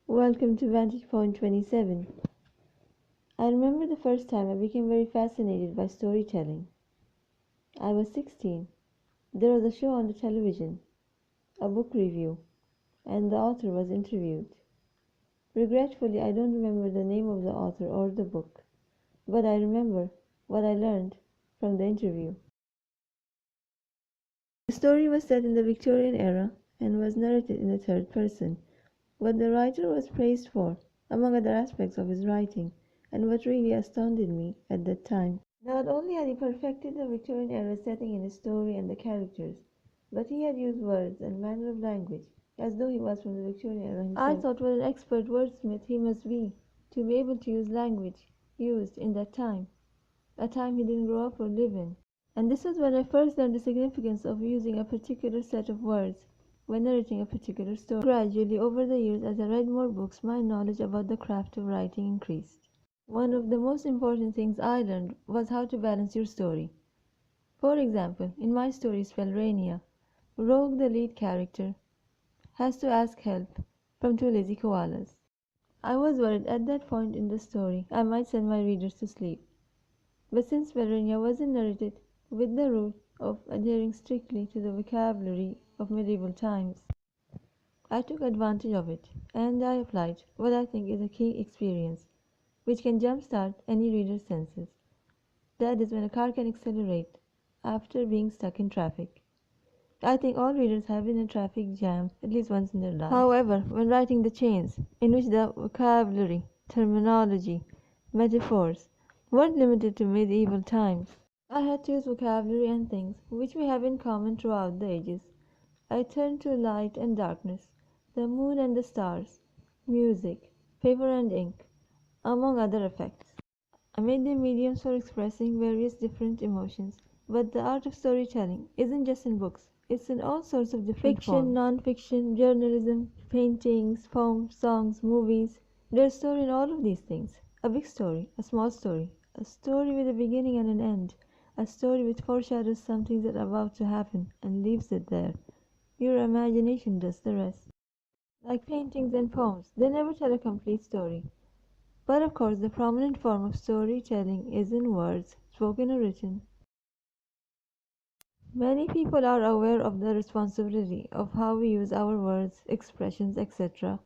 Welcome to Vantage Point 27. I remember the first time I became very fascinated by storytelling. I was 16. There was a show on the television, a book review, and the author was interviewed. Regretfully, I don't remember the name of the author or the book, but I remember what I learned from the interview. The story was set in the Victorian era and was narrated in the third person. What the writer was praised for, among other aspects of his writing, and what really astounded me at that time. Not only had he perfected the Victorian era setting in his story and the characters, but he had used words and manner of language as though he was from the Victorian era himself. I thought what an expert wordsmith he must be to be able to use language used in that time, a time he didn't grow up or live in. And this was when I first learned the significance of using a particular set of words when narrating a particular story. Gradually, over the years, as I read more books, my knowledge about the craft of writing increased. One of the most important things I learned was how to balance your story. For example, in my story Spellrania, Rogue, the lead character, has to ask help from two lazy koalas. I was worried at that point in the story I might send my readers to sleep. But since Spellrania wasn't narrated with the rule of adhering strictly to the vocabulary of medieval times, I took advantage of it, and I applied what I think is a key experience, which can jumpstart any reader's senses. That is when a car can accelerate after being stuck in traffic. I think all readers have been in a traffic jam at least once in their lives. However, when writing the chains, in which the vocabulary, terminology, metaphors weren't limited to medieval times, I had to use vocabulary and things which we have in common throughout the ages. I turned to light and darkness, the moon and the stars, music, paper and ink, among other effects. I made them mediums for expressing various different emotions. But the art of storytelling isn't just in books, it's in all sorts of different fiction, forms. Non-fiction, journalism, paintings, poems, songs, movies. There's story in all of these things. A big story, a small story, a story with a beginning and an end, a story which foreshadows something that's about to happen and leaves it there. Your imagination does the rest. Like paintings and poems, they never tell a complete story. But of course, the prominent form of storytelling is in words, spoken or written. Many people are aware of the responsibility of how we use our words, expressions, etc.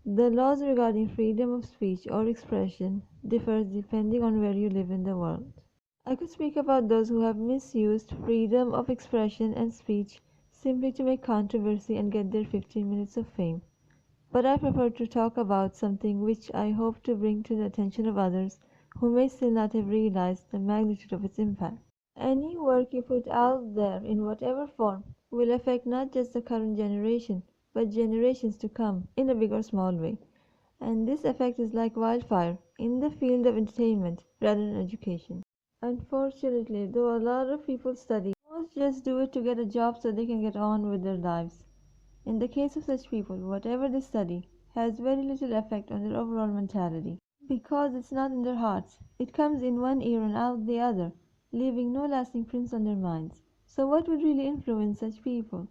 The laws regarding freedom of speech or expression differ depending on where you live in the world. I could speak about those who have misused freedom of expression and speech simply to make controversy and get their 15 minutes of fame. But I prefer to talk about something which I hope to bring to the attention of others who may still not have realized the magnitude of its impact. Any work you put out there in whatever form will affect not just the current generation, but generations to come in a big or small way. And this effect is like wildfire in the field of entertainment rather than education. Unfortunately, though a lot of people study, most just do it to get a job so they can get on with their lives. In the case of such people, whatever they study has very little effect on their overall mentality, because it's not in their hearts. It comes in one ear and out the other, leaving no lasting prints on their minds. So what would really influence such people?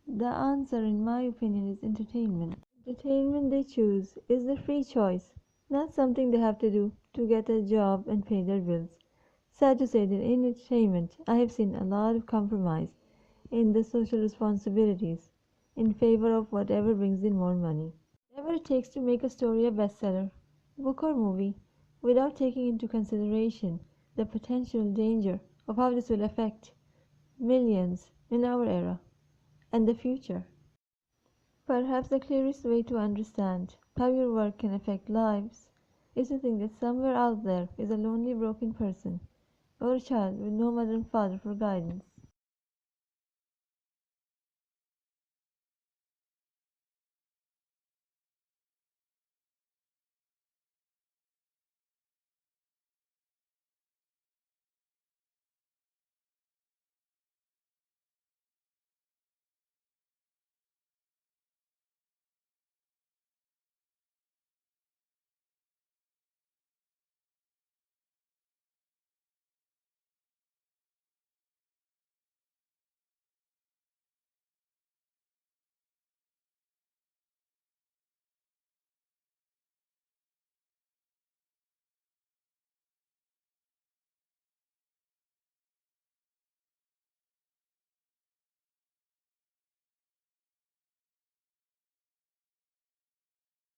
The answer, in my opinion, is entertainment. Entertainment they choose is their free choice, not something they have to do to get a job and pay their bills. Sad to say that in entertainment, I have seen a lot of compromise in the social responsibilities in favor of whatever brings in more money. Whatever it takes to make a story a bestseller, book or movie, without taking into consideration the potential danger of how this will affect millions in our era and the future. Perhaps the clearest way to understand how your work can affect lives is to think that somewhere out there is a lonely, broken person, or a child with no mother and father for guidance.